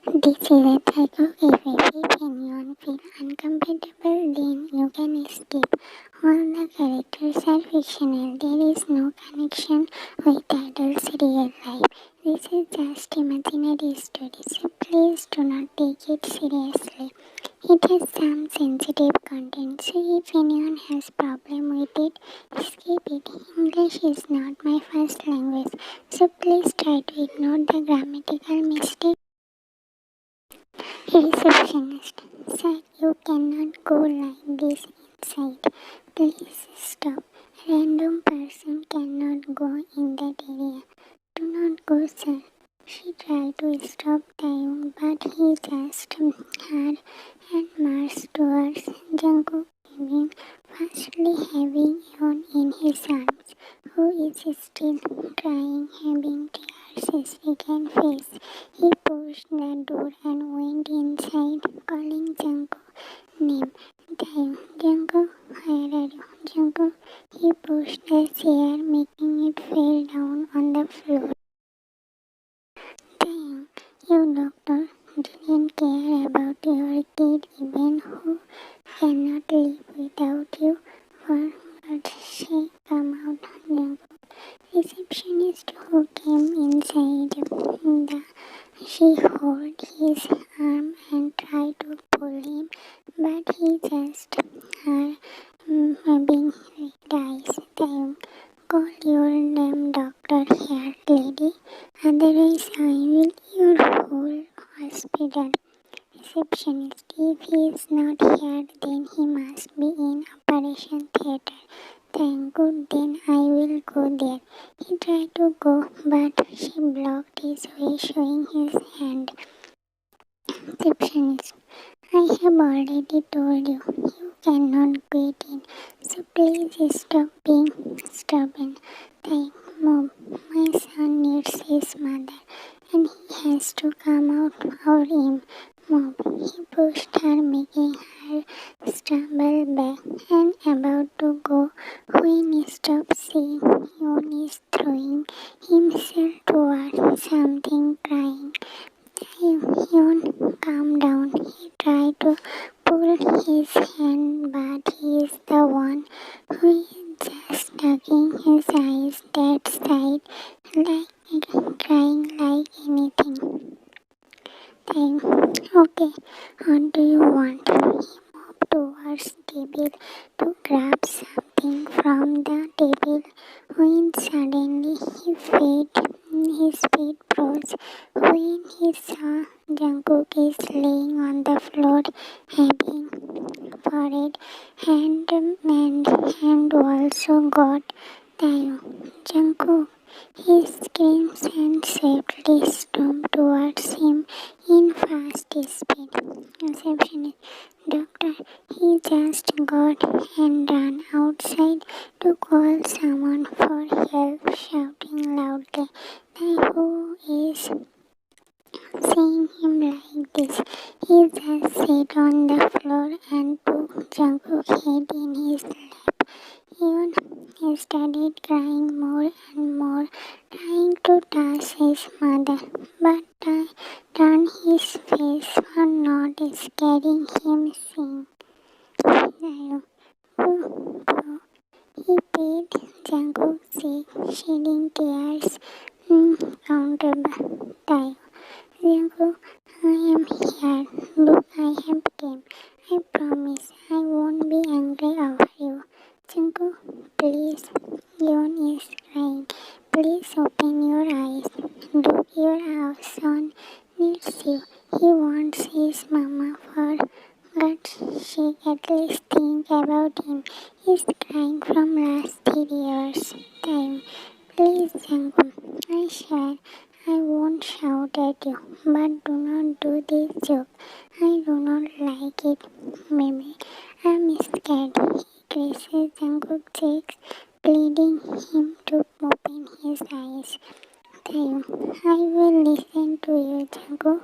This is a Taekook effect. If anyone feels uncomfortable, then you can escape. All the characters are fictional. There is no connection with adults' real life. This is just imaginary story, so please do not take it seriously. It has some sensitive content, so if anyone has problem with it, skip it. English is not my first language, so please try to ignore the grammatical mistakes. Receptionist, sir, you cannot go like this inside. Please stop. Random person cannot go in that area. Do not go, sir. She tried to stop Taeyong, but he just her and marched towards Jungkook, giving firstly having Yeon in his arms, who is still crying, having tears-stricken face. He pushed the door and went inside, calling Jungkook name. Taeyong, Jungkook, where are you? Jungkook. He pushed the chair, making it fall down on the floor. Taeyong, you doctor didn't care about your kid even who cannot live without you. For God's sake, come out, Jungkook. Receptionist who came inside she held his arm and tried to pull him, but he just being dies. Taeyong, call your damn doctor here, lady. Otherwise, I will your whole hospital. Receptionist, if he is not here, then he must be in operation theater. Thank good, then I will go there. He tried to go, but she blocked his way, showing his hand. Receptionist, I have already told you, you cannot get in, so please stop being stubborn. Thank Mom, my son needs his mother, and he has to come out for him. Mom, he pushed her, making her stumble back and about to go when he stopped seeing Yeon is throwing himself towards something, crying. Yeon, calm down. He tried to pull his hand, but he is the one who is just tucking his eyes that side, like crying like anything. Okay, what do you want? He moved towards table to grab something from the table when suddenly his feet froze when he saw Jungkook is laying on the floor having forehead and also got Taeyong. Jungkook, he screams and swiftly stomped towards him in fast speed. Receptionist, doctor, he just got and ran outside to call someone for help, shouting loudly. Who is seeing him like this? He just sat on the floor and took Jungkook's head in his lap. Even he started crying more and more, trying to touch his mother, but turned his face for not scaring him, saying, "Taeyong, boo, boo." He paid Jungkook's cheek, shedding tears, countered by Jungkook, I am here. Look, I have came. I promise I won't be angry over you. Jungkook, please. Yeon is crying. Please open your eyes. Look, your son needs you. He wants his mama for God's sake. At least think about him. He's crying from last 3 years. Time. Please, Jungkook. I swear I won't shout at you, but do not do this joke. I do not like it, baby. I'm scared. He kisses Jungkook's cheeks, pleading him to open his eyes. Taeyong, I will listen to you, Jungkook.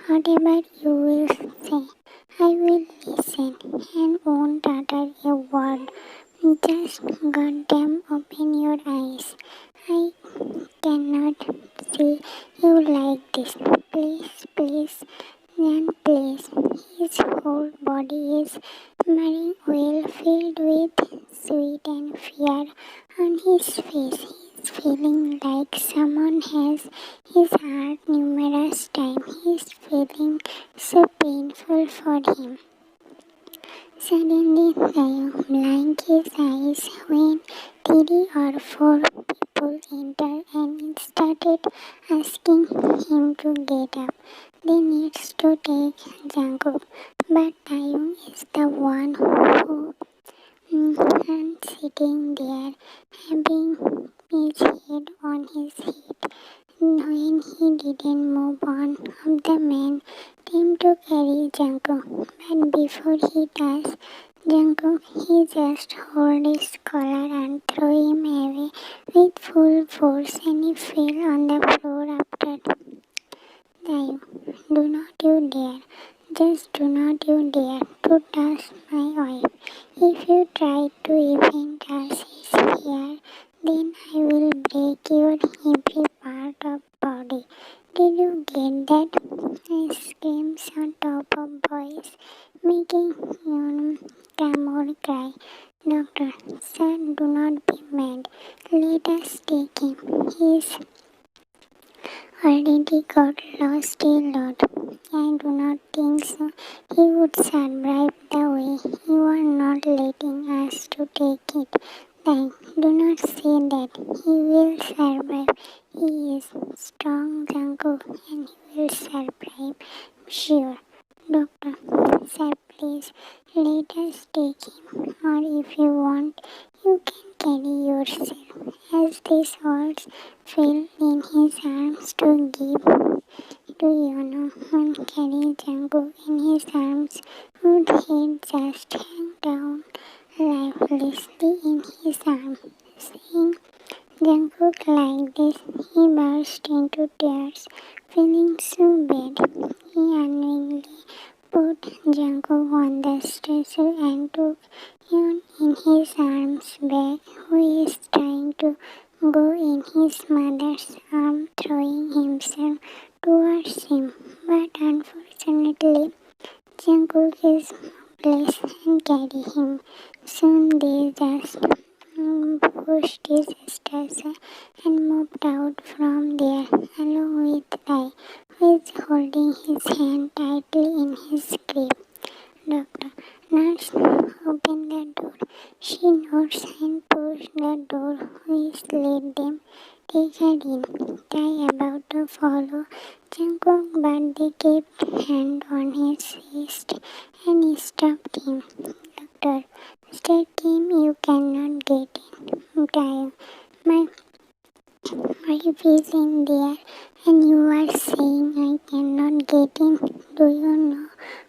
Whatever you will say, I will listen and won't utter a word. Just goddamn open your eyes. I cannot see you like this. please, please, Jan, please. His whole body is marine oil filled with sweat and fear. On his face, he is feeling like someone has his heart numerous times. He is feeling so painful for him. Suddenly, Taekook blinked his eyes when 3 or 4 people entered and started asking him to get up. They needs to take Jungkook, but Taekook is the one who and sitting there, having his head on his hip. When he didn't move on, the man came to carry Jungkook, but before he touched Jungkook, he just hold his collar and threw him away with full force, and he fell on the floor after. Taekook, do not you dare, just do not you dare to touch my wife. If you try to even touch his hair, then I will break your every part of body. Did you get that? I screamed on top of voice, making Kamor cry. Doctor, sir, do not be mad. Let us take him. He's already got lost a lot. I do not think so. He would survive the way you are not letting us to take it. Then do not say that. He will survive. He is strong, Jungkook, and he will survive. Sure. Doctor, sir, please let us take him. Or if you want, you can carry yourself. As these words fell in his arms to give to Yono and carry Jungkook in his arms, whose head just hung down lifelessly in his arms. Seeing Jungkook like this, he burst into tears, feeling so bad. He unknowingly put Jungkook on the stretcher and took him in his arms back, who is trying to go in his mother's arm, throwing himself towards him. But unfortunately, Jungkook is blessed and carry him. Soon they just pushed his sisters and moved out from there, along with Tae, who is holding his hand tightly in his grip. Doctor, nurse, open the door. She nods and pushed the door, which let them take her in. Tae about to follow Jungkook, but they kept hand on his wrist and stopped him. Doctor, stay him, you cannot get in. Tae, my wife is in there, and you are saying I cannot get in. Do you know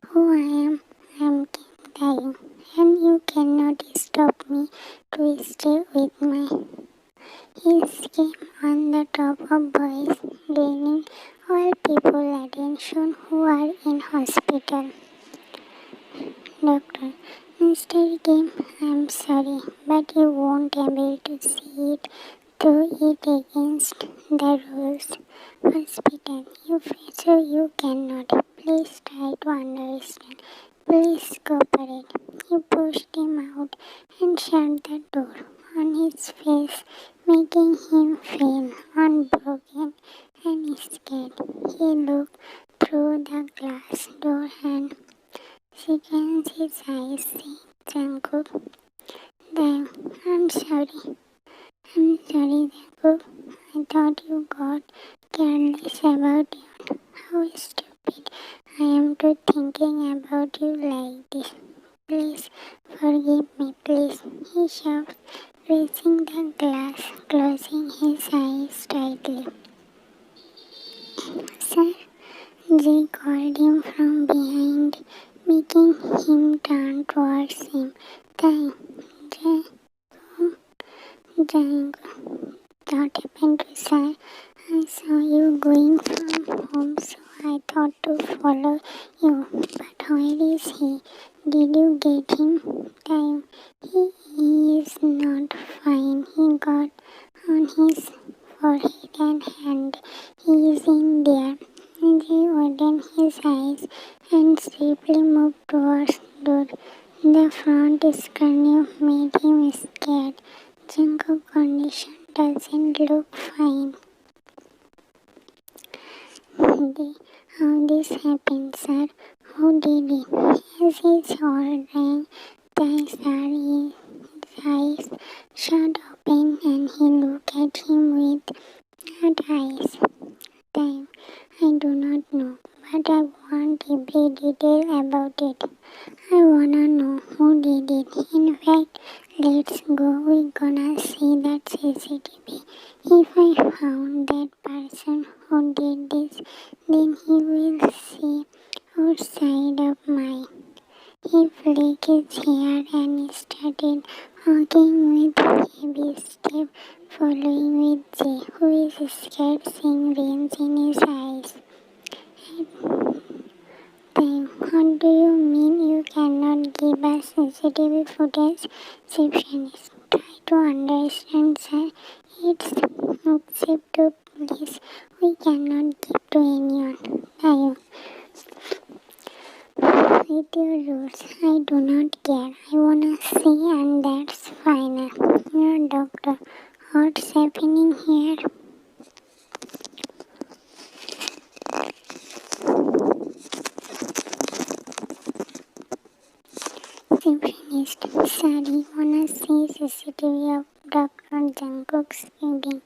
who I am? I am King Tae, and you cannot stop me to stay with my. He came on the top of voice, gaining all people attention who are in hospital. Doctor, Mr. Kim, I'm sorry, but you won't able to see it through it against the rules. Hospital, so you cannot. Please try to understand. Please cooperate. He pushed him out and shut the door on his face, making him feel unbroken and scared. He looked through the glass door and seconds his eyes see Jungkook. Then, I'm sorry, Jungkook. I thought you got careless about you. How stupid I am to thinking about you like this. Please forgive me, please. He shouted, raising the glass, closing his eyes tightly. Sir, Jay called him from behind, making him turn towards him. Jay, what happened to sir? I saw you going from home, so I thought to follow you. But where is he? Did you get him? Time. He is not fine. He got on his forehead and hand. He is in there. Jay doesn't look fine. How this happened, sir? Who did it? As his heart rang, his eyes shut open and he looked at him with hard eyes. Time, I do not know, but I want every detail about it. I wanna know who did it. In fact, let's go. We gonna see that CCTV. If I found that person who did this, then he will see outside of my. He flicked his hair and started walking with heavy step, following with Jay, who is scared, seeing rains in his eyes. Time. What do you mean you cannot give us CCTV footage? Receptionist. Try to understand, sir. It's except to police. We cannot give to anyone. Time. With your rules, I do not care. I wanna see and that's final. You're a doctor. What's happening here? Receptionist. Sorry, wanna see CCTV of Dr. Jungkook's wedding.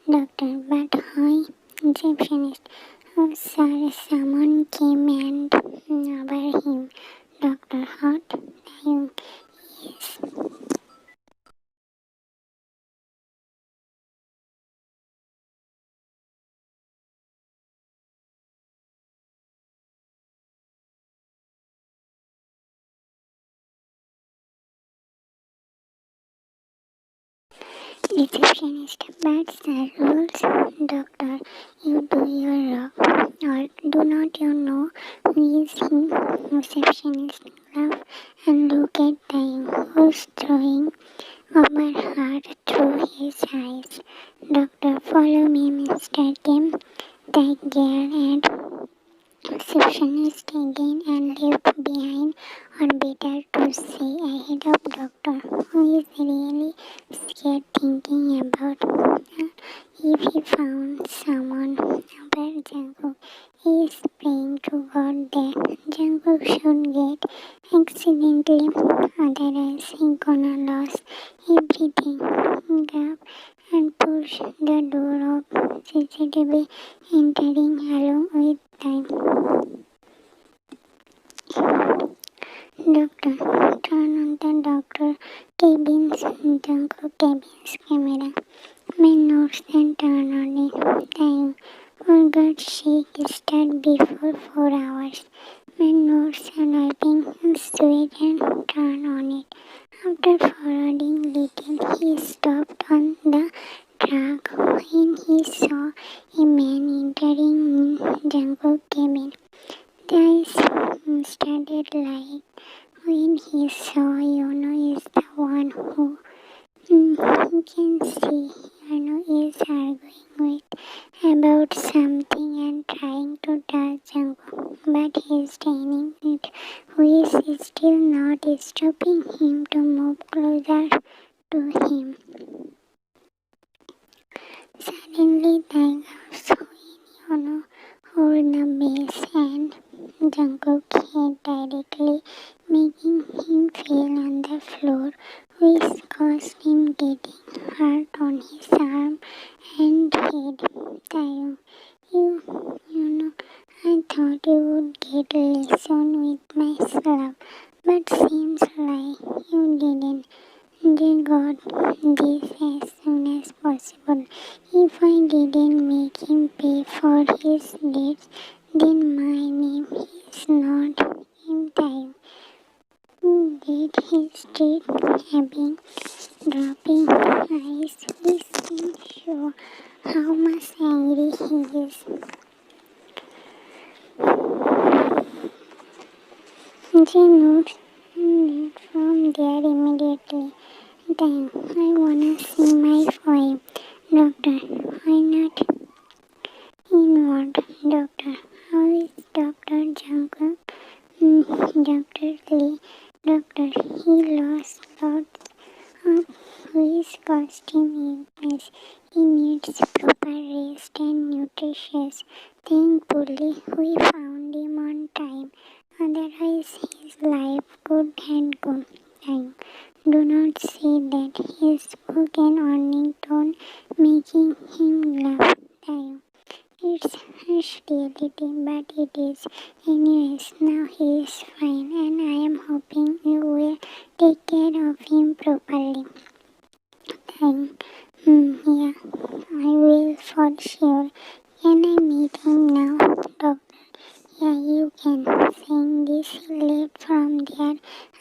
Doctor, but hi. Receptionist. Oh, sir, someone came and over him. Doctor, hot? Yes. Receptionist, but sir, rules. Doctor, you do your job. Or do not you know who is him? Receptionist, laugh and look at time. Who's throwing over her through his eyes? Doctor, follow me, Mr. Kim. Take care and receptionist again and left behind, or better to say ahead of doctor, who is really scared thinking about if he found someone over Jungkook. He is praying to God that Jungkook should get accidentally, otherwise he gonna lose everything. Grab and push the door of CCTV, entering along with time. Doctor, turn on the doctor cabin's Jungkook cabin's camera. Main notes and turn on it. Time. Forgot shake start before 4 hours. Main notes alerting sweet and turn on it. After forwarding little, he stopped on the track when he saw a man entering Jungkook cabin. The eyes started like when he saw Yono is the one who you can see Yono is arguing with about something and trying to touch Jungkook, but he's staying it, who is still not stopping him to move closer to him. Suddenly, tigers when Yono hold the base and Jungkook hit directly, making him fall on the floor, which caused him getting hurt on his arm and head. Taeyong, you know, I thought you would get a lesson with my slap, but seems like you didn't. They got this as soon as possible. If I didn't make him pay for his deeds, then my name is not him time. Did he street having dropping eyes, which can show how much angry he is. They notes from there immediately. Time. I wanna see my wife. Doctor. Why not? In what? Doctor. How is Dr. Jungkook? Dr. Lee. Doctor. He lost lots of his costume is nice. He needs proper rest and nutritious. Thankfully, we found him on time. Otherwise, his life could have gone. Do not say that he spoke an earning tone, making him laugh. It's harsh reality, but it is. Anyways, now he is fine, and I am hoping you will take care of him properly. Yeah, I will for sure. Can I meet him now, doctor? Yeah, you can. Saying this, he left from there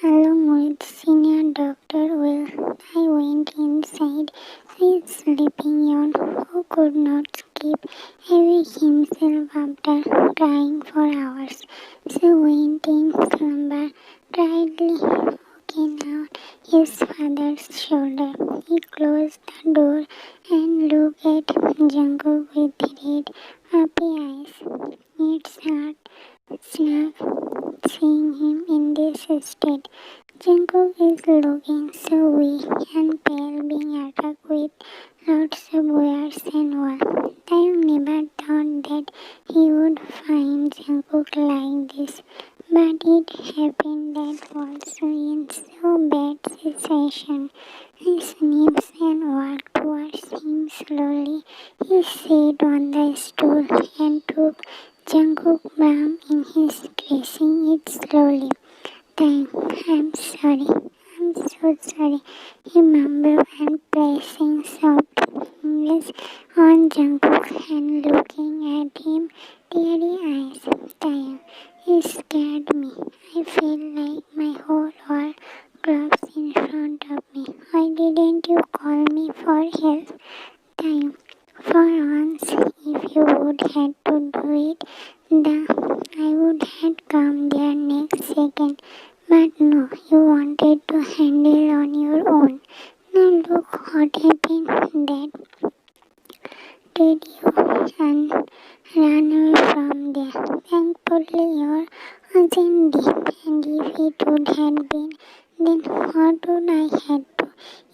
along with senior doctor Will. I went inside. He is sleeping on. Who could not sleep? Awake himself after crying for hours. So went in slumber, tightly hooking out his father's shoulder. He closed the door and looked at Jungkook with red, happy eyes. It's hard snap seeing him in this state. Jungkook is looking so weak and pale, being attacked with lots of wears and all. I never thought that he would find Jungkook like this, but it happened that also in so bad situation. He sniffs and walked towards him slowly. He sat on the stool and took Jungkook's palm in his, pressing it slowly. I'm sorry. I'm so sorry. He mumbled and placing soft fingers on Jungkook and looking at him, teary eyes. Time. He scared me. I felt like my whole world collapsed in front of me. Why didn't you call me for help? Time. For once, if you would have to do it, I would have come there next second. But no, you wanted to handle on your own. Now look what happened. That did you run away from there? Thankfully, your wasn't deep, and if it would have been, then what would I have to?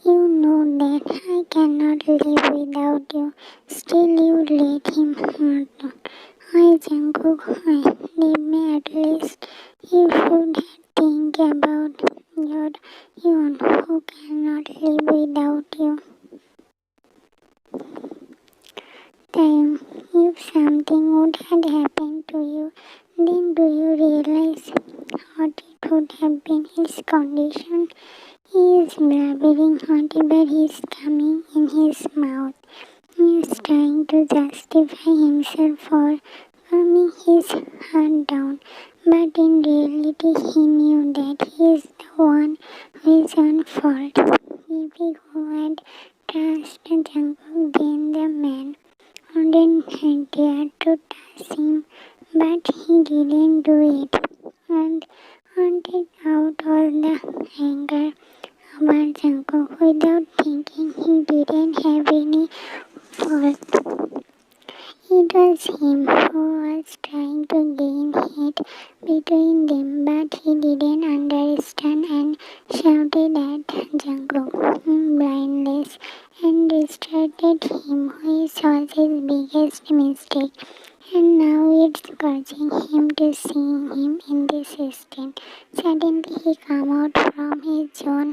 You know that I cannot live without you. Still, you let him hurt. Why, Jungkook? Why? Leave me at least. You should think about your own who cannot live without you. Time. If something would have happened to you, then do you realize what it would have been his condition? He is blubbering whatever is coming in his mouth. He is trying to justify himself for calming his heart down, but in reality he knew that he is the one who is on fault. If he had trusted Jungkook, then the man wouldn't have dared to touch him, but he didn't do it, and wanted out all the anger about Jungkook without thinking he didn't have any fault. It was him who was trying to gain hate between them, but he didn't understand and shouted at Jungkook, blindness, and distracted him, which was his biggest mistake. And now it's causing him to see him in this state. Suddenly he come out from his zone